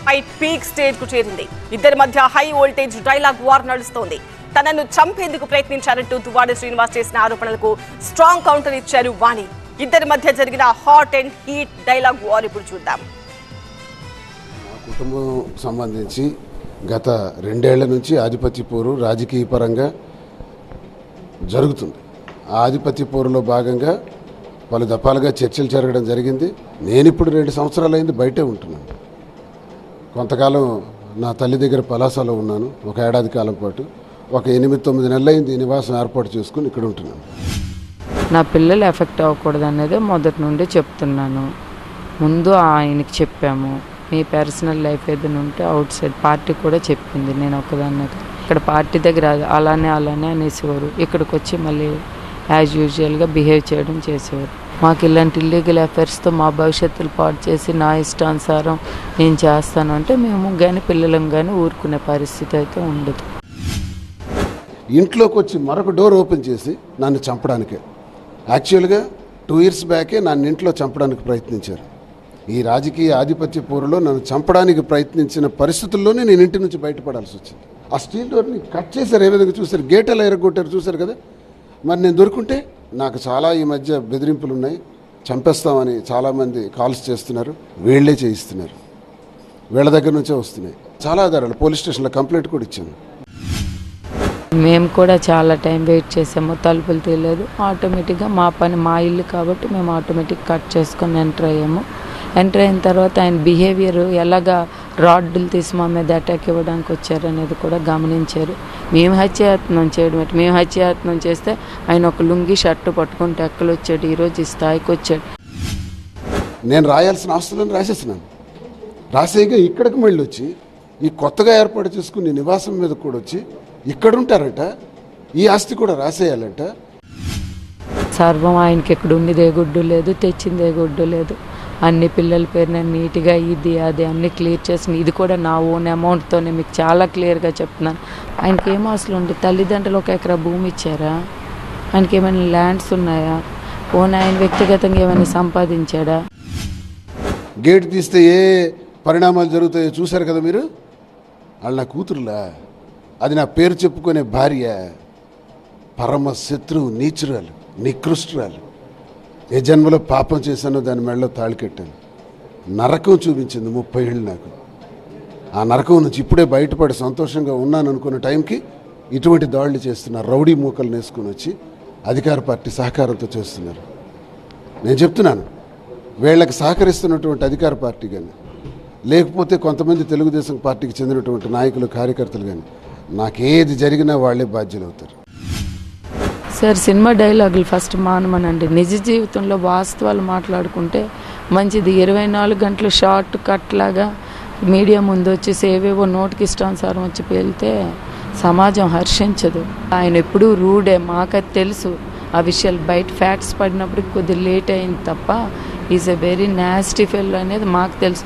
Fight peak stage కు చేరింది. ఇద్దరి మధ్య హై వోల్టేజ్ డైలాగ్ వార్ నడుస్తోంది. తనను చంపేందుకు ప్రయత్నించారంటూ దువ్వాడ శ్రీనివాస్ చేసిన ఆరోపణలకు స్ట్రాంగ్ కౌంటర్ ఇచ్చారు వాణి. ఇద్దరి మధ్య జరిగిన hot and heat dialogue war ఇప్పుడు చూద్దాం. కుటుంబం సంబంధించి గత 2 ఏళ్ల నుంచి ఆధిపత్య పోరు రాజకీయ పరంగా జరుగుతుంది. ఆ ఆధిపత్య పోరులో భాగంగా పలు దఫాలుగా చర్చలు జరగడం జరిగింది. నేను ఇప్పుడు 2 సంవత్సరాలైంది బయటే ఉంటున్నాను. కొంతకాలం నా తల్లి దగ్గర పలాసలో ఉన్నాను. 1 ఏడాది కాలం పాటు 8-9 నెలలైంది నివాసం ఏర్పాటు చేసుకుని ఇక్కడ ఉంటున్నాను. నా పిల్లలు ఎఫెక్ట్ అవ్వకూడదు అనేది మొదటి నుండి చెప్తున్నాను. ముందు ఆయనకి చెప్పాము, మీ పర్సనల్ లైఫ్ ఏదైనా ఉంటే అవుట్ సైడ్ పార్టీ కూడా చెప్పింది. నేను ఒకదాన్ని ఇక్కడ పార్టీ దగ్గర అలానే అనేసేవారు. ఇక్కడికి వచ్చి మళ్ళీ యాజ్ యూజువల్గా బిహేవ్ చేయడం చేసేవారు. మాకు ఇలాంటి ఇల్లీగల్ అఫైర్స్తో మా భవిష్యత్తులు పాటు చేసి నా ఇష్టానుసారం నేను చేస్తాను అంటే మేము కానీ పిల్లలం కానీ ఊరుకునే పరిస్థితి అయితే ఉండదు. ఇంట్లోకి వచ్చి మరొక డోర్ ఓపెన్ చేసి నన్ను చంపడానికే, యాక్చువల్గా 2 years బ్యాకే నన్ను ఇంట్లో చంపడానికి ప్రయత్నించారు. ఈ రాజకీయ ఆధిపత్య పోరులో నన్ను చంపడానికి ప్రయత్నించిన పరిస్థితుల్లోనే నేను ఇంటి నుంచి బయటపడాల్సి వచ్చింది. ఆ స్టీల్ డోర్ని కట్ చేశారు, ఏ విధంగా చూశారు, గేట్ ఎలా ఎరగొట్టారు చూశారు కదా. మరి నేను దొరుకుంటే నాకు చాలా ఈ మధ్య బెదిరింపులు ఉన్నాయి, చంపేస్తామని చాలామంది కాల్స్ చేస్తున్నారు, వీళ్ళే చేయిస్తున్నారు, వీళ్ళ దగ్గర నుంచే వస్తున్నాయి. చాలా ఆధారాలు పోలీస్ స్టేషన్లో కంప్లైంట్ కూడా ఇచ్చాను. మేము కూడా చాలా టైం వెయిట్ చేసాము, తలుపులు తీయలేదు. ఆటోమేటిక్గా మా పని మా ఇల్లు కాబట్టి మేము ఆటోమేటిక్ కట్ చేసుకొని ఎంటర్ అయ్యాము. ఎంటర్ అయిన తర్వాత ఆయన బిహేవియర్ ఎలాగా రాడ్డులు తీసి మా మీద అటాక్ ఇవ్వడానికి వచ్చారనేది కూడా గమనించారు. మేము హత్యాయత్నం చేయడం అంటే మేము హత్యాయత్నం చేస్తే ఆయన ఒక లుంగి షర్టు పట్టుకొని టెక్కలు వచ్చాడు. ఈరోజు ఈ స్థాయికి వచ్చాడు. నేను రాయాల్సిన ఆస్తులను రాసేసినాను. రాసేగా ఇక్కడికి మళ్ళీ వచ్చి ఈ కొత్తగా ఏర్పాటు చేసుకుని నివాసం మీద కూడా వచ్చి ఇక్కడ ఉంటారంట. ఈ ఆస్తి కూడా రాసేయాలంట. సర్వం ఆయనకి ఎక్కడ ఉన్నదే గుడ్డు లేదు, తెచ్చిందే గుడ్డు లేదు. అన్ని పిల్లల పేరు నేను నీట్గా ఇది అది అన్నీ క్లియర్ చేసిన, ఇది కూడా నా ఓన్ అమౌంట్తోనే మీకు చాలా క్లియర్గా చెప్తున్నాను. ఆయనకి ఏం అసలు ఉంటే తల్లిదండ్రులు 1 ఎకరా భూమి ఇచ్చారా? ఆయనకి ఏమైనా ల్యాండ్స్ ఉన్నాయా? ఓన్ ఆయన వ్యక్తిగతంగా ఏమైనా సంపాదించాడా? గేట్ తీస్తే ఏ పరిణామాలు జరుగుతాయో చూశారు కదా మీరు. వాళ్ళు నా కూతురులా, అది నా పేరు చెప్పుకునే భార్య, పరమ శత్రువు, నీచురాలు, నికృష్టురాలు. ఏ జన్మలో పాపం చేశానో దాని మెడలో తాళి కట్టాను. నరకం చూపించింది 30 ఏళ్ళు నాకు. ఆ నరకం నుంచి ఇప్పుడే బయటపడి సంతోషంగా ఉన్నాను అనుకున్న టైంకి ఇటువంటి దాడులు చేస్తున్నారు. రౌడీ మూకలు నేసుకొని వచ్చి అధికార పార్టీ సహకారంతో చేస్తున్నారు. నేను చెప్తున్నాను, వీళ్ళకి సహకరిస్తున్నటువంటి అధికార పార్టీ కానీ లేకపోతే కొంతమంది తెలుగుదేశం పార్టీకి చెందినటువంటి నాయకులు కార్యకర్తలు కానీ నాకేది జరిగినా వాళ్ళే బాధ్యులు అవుతారు. సార్, సినిమా డైలాగులు ఫస్ట్ మానమనండి. నిజ జీవితంలో వాస్తవాలు మాట్లాడుకుంటే మంచిది. 24 గంటలు షార్ట్ కట్ లాగా మీడియా ముందు వచ్చేసి ఏవేవో నోటికి ఇష్టానుసారం వచ్చి పేలితే సమాజం హర్షించదు. ఆయన ఎప్పుడూ రూడే, మాకది తెలుసు. ఆ విషయాలు బయట ఫ్యాక్ట్స్ పడినప్పుడు కొద్దిగా లేట్ అయింది తప్ప ఈజ్ ఎ వెరీ నాస్టీ ఫెల్ అనేది మాకు తెలుసు.